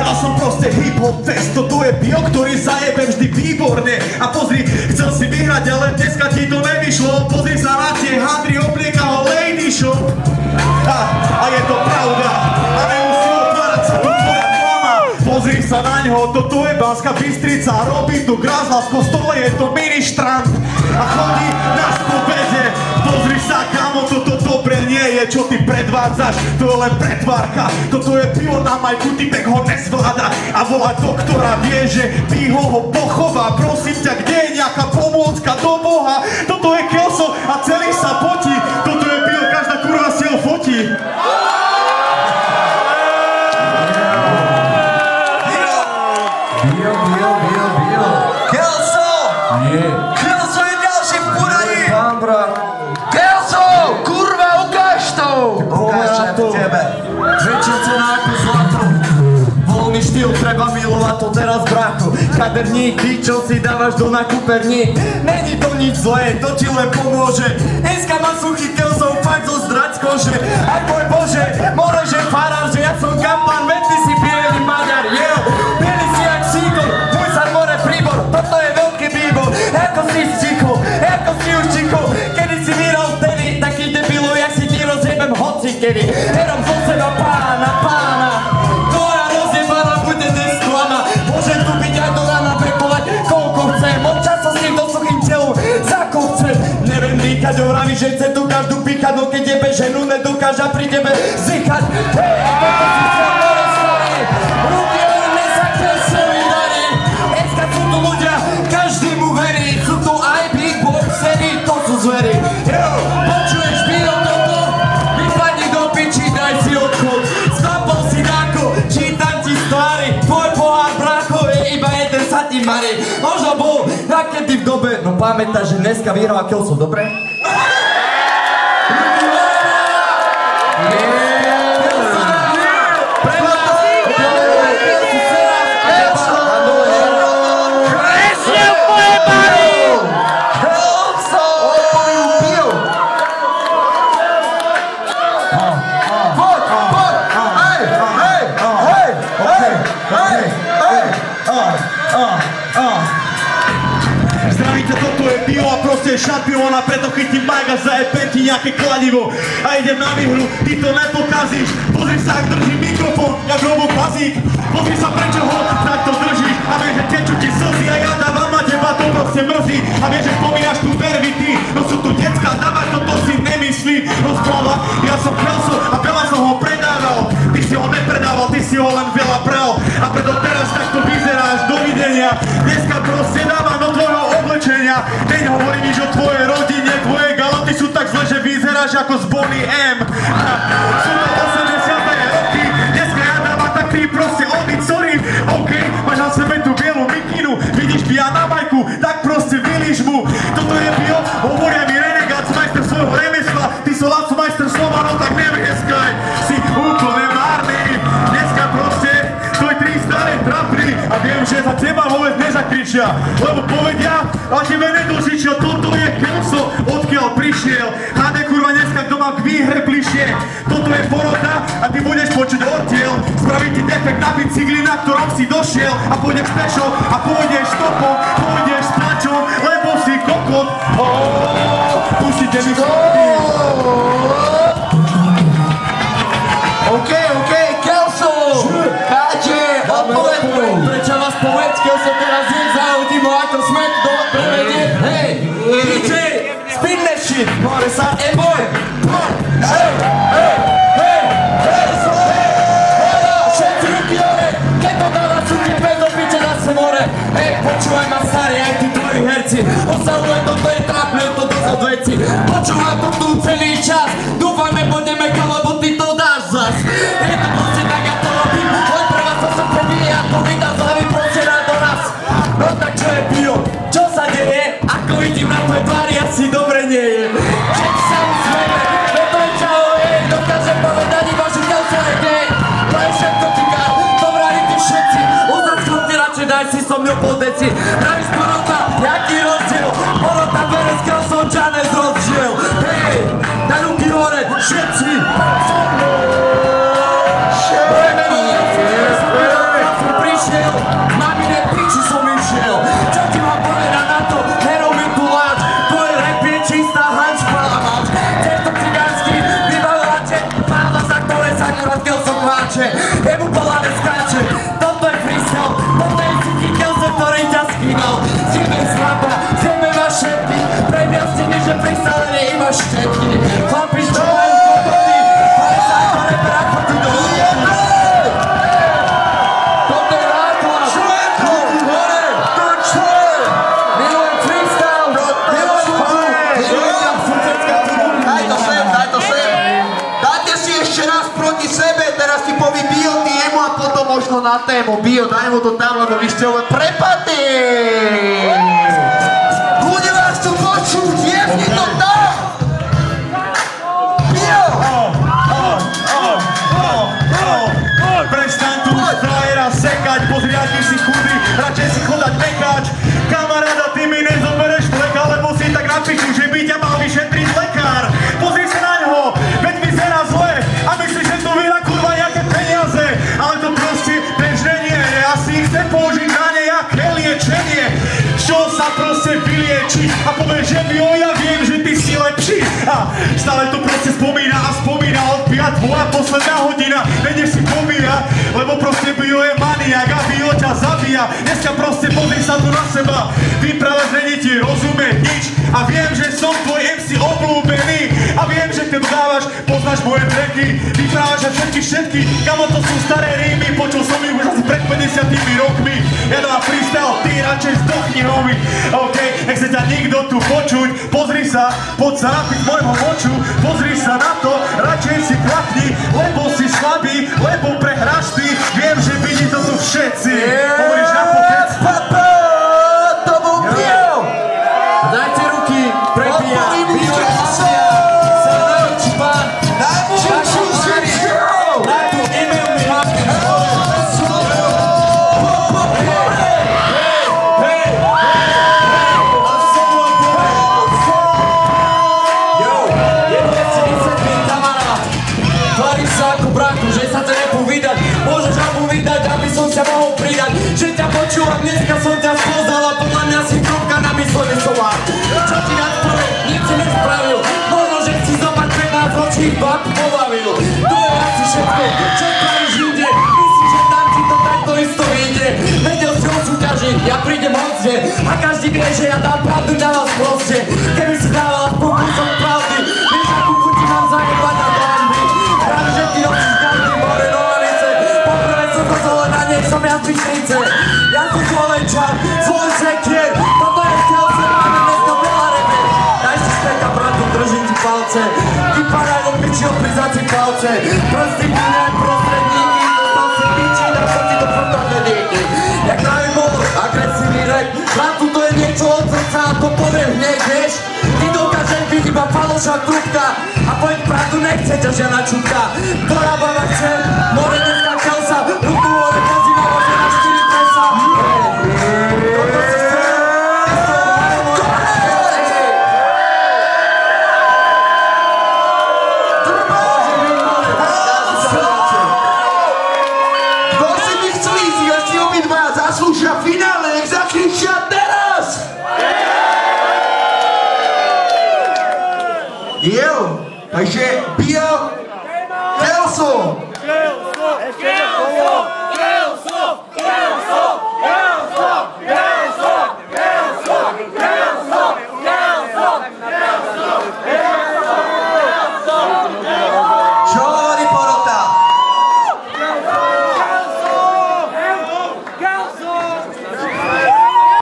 Vybral som proste hip-hop test. Toto je bio, ktorý zajebem vždy výborne. A pozri, chcel si vyhrať, ale dneska ti to nevyšlo. Pozri sa na tie hadry, oblieka ho Lady Show. A je to pravda. A nemusí otvárať sa tu tvoja klama. Pozri sa na ňo, toto je Banská Bystrica. Robí tu grázla v kostole, je to ministrant. A chodí na skupede. Pozri sa, kamo, toto dobre nie je, čo ty predvádzaš. To je len pretvárka. Toto je pivo na majku, typek ho nezvláda. A volá doktora, vie, že pivo ho pochová. Prosím ťa, kde je nejaká pomôcka do Boha? Toto je Kelso a celý sa potí. Toto je pivo, každá kurva si ho fotí. Kelso! Kelso je ďalší v poradí! Kelso! Kurva, ukáž to! Ukáž tebe. Väčšia cena ako zlato. Voľný štýl, treba milovať to teraz, bracho. Kaderník, ty čo si dávaš do nakúperník. Není to nič zlé, to ti len pomôže. Dneska má suchý Kelso, fakt zo zdrať z kože. Aj môj Bože, more, že farár, že ja som kampán, veď ty si bielý Maďar, yeah. Bielý si jak síkol, môj sa more príbor, toto je veľký výbor. Ako si stichol, ako si už tichol, kedy si vyral vtedy, taký debilov, jak si ti rozjebem hoci kedy. Herom zo seba pána, tvoja rozjebaná bude dnes sklama. Môžem tu byť aj do rána, prepovať koľko chcem, od času s týmto suchým telom, za ko chcem. Neviem dýchať, hovorí, že chce tu každú píchať, no keď jebe ženu, nedokáža pri tebe zdychať. Hej, a toto si chcel more stvari, ruky len nesakne svoj darí. Dneska sú tu ľudia, každý mu verí, sú tu aj big boxery, to sú zvery. Jo, počuješ bio toto? Vypadni do piči, daj si odchod. Sklapol si dáko, čítam ti stvary, tvoj pohár brácho je iba jeden sa ti marí. Možno bol rakety v dobe, no pamätáš, že dneska vyhráva Kelso, dobre? Zdravíte, toto je pivo a proste je šampión a preto chytím bajk a zajebem ti nejaké kladivo. A idem na výhru, ty to nepokazíš. Pozri sa, ak drží mikrofón, jak Robo Pazík. Pozri sa, prečo ho takto držíš. A vieš, že tečú ti slzy a ja dávam na teba, to proste mrzí. A vieš, že spomínaš tu vervy, ty, no sú tu decka, dávaj toto si nemyslí. Rozpláva, ja som Kelso a veľa som ho predával. Ty si ho nepredával, ty si ho len veľa bral. A preto teraz takto vyzeráš, dovidenia. Dneska proste dávam do tvojho oblečenia. Teď hovorí nič o tvojej rodine, tvoje galoty sú tak zle, že vyzeráš ako z Bonnie M. Sú to 80. roky, dneska ja dávam tak ty proste oddych, sorry. OK, máš na sebe tú bielu mikinu, vidíš pia na bajku, tak proste vylíš mu. Toto je bio, hovoria mi renegát, majster svojho remesla. Ty so lácu majster slova, no tak nevieskaj. Si úplne márny, dneska proste tvoj tri staré trapry. A viem, že za teba vôbec nezakričia, lebo povedia, a tebe nedožičia, toto je Kelso, odkiaľ prišiel. HD kurva dneska, kto má k výhre bližšie. Toto je porota a ty budeš počuť odtiel. Spraví ti defekt na bicykli, na ktorom si došiel. A pôjdeš pešo a pôjdeš stopom, pôjdeš s plačom, lebo si kokot. Pustite mi stopy. OK, Kelso! Káče, odpoveď, prečo vás povedz, Kelso teraz je, zahodím ho ako smet do prevedie. Hej, DJ, spin that shit, more sa, boy, hej, Kelso, všetci ruky hore, keď to dáva suky, bez opiče na se more. Hej, počúvaj ma starý, aj tí tvoji herci, osalujem, toto je trapné, toto za veci. Počúvaj to tu celý čas, plače, jemu balade skáče. Toto je freestyle, toto je cíti Kelso, ktorý ťa skýval. Zjeme slaba, zjeme vaše ty, prejmia ste mi, že freestyle nie iba štetky. Chlapi, čo majú kokoty, ale sa ako reper, ako ty do újemy. Toto je náklad, šlenko, hore, to čo je? Milujem freestyle, milujem hudbu, milujem susedská hudbu. Daj to sem. Dáte si ešte raz proti sebe, teraz ti povie Bio, ty jemu a potom možno na tému. Bio, daj mu to tam, lebo vy ste len prepadí. Ľudia vás tu počuť, jevni to tam. Bio! Prestaň tu už frajera sekať, pozri, aký si chudý, radšej si chodať mekať. Kamaráda, ty mi nezobereš fleka, lebo si tak napíšu, že by ťa mal vyšetriť lekár. Pozri sa na ňoho, veď vyzerá zle a myslíš, že to vyhrá kurva nejaké peniaze. Ale to proste bežné nie je, asi chce použiť na nejaké liečenie. Čo sa proste vylieči a povie, že Bio, ja viem, že ty si lepší. A stále to proste spomína a spomína od piatku a posledná hodina nejdeš si pobíja, lebo proste Bio je maniak a Bio ťa zabíja. Dneska proste pozri sa tu na seba, vyprávať není ti rozumieť nič a viem, že som tvoj MC obľúbený a viem, že keď dávaš, poznáš moje tracky, vyprávaš všetky, kamo to sú staré rímy, počul som ich už asi pred 50 rokmi. Ja dám freestyle, ty radšej zdochni homie, okej, nech sa ťa nikto tu počuť, pozri sa, poď sa napiť môjho moču, pozri sa na to, radšej si klapni, lebo si slabý, lebo prehráš ty, viem, že vidí to tu všetci, hovoríš na pokec. To bol Bio! Dajte ruky, prebíja, Bio je Asia, sa najlepší pán, taký mladý, na tú e-mail mi hlavne že ťa počúvam, dneska som ťa spoznal a podľa mňa si trúbka na myslený solár. Čo ti viac poviem, nič si nespravil, možno, že si zo pár 15 ročných bab pobavil. To je asi všetko, čo spravíš inde, myslíš, že tam ti to takto isto vyjde. Vedel si ho súťažiť, ja prídem hocde a každý vie, že ja dám pravdu na vás proste. Keby si dával aspoň kúsok pravdy, vieš, akú chutí mám zajebať na bamby. Práve, že ty nosíš každý more novanice, poprvé som to zole na nej, som ja z Bystrice. Ja som Slovenčan, Slovenčekier, toto je Kelso, máme mesto veľa reper. Daj si špeka, bratu, držím ti palce, ty padaj do pičiho, prizad si palce. Prsty píne, prostredníky, dostal si piči, dal som ti do frontovne díky. Jak námi bol agresívny rap, bratu, to je niečo od srdca a to poviem hneď, vieš. Ty dokážeš byť iba falošná trúbka a poď pravdu, nechce ťa žiadna čutka. Ktorá baba chce, more dneska Kelsa, ruku hore, pozýva môže na 4 presa. Toto si chce, To si mi chceli, ja si obidva zaslúžia finále, nech zakričia teraz! Jo, takže Bio, Kelso!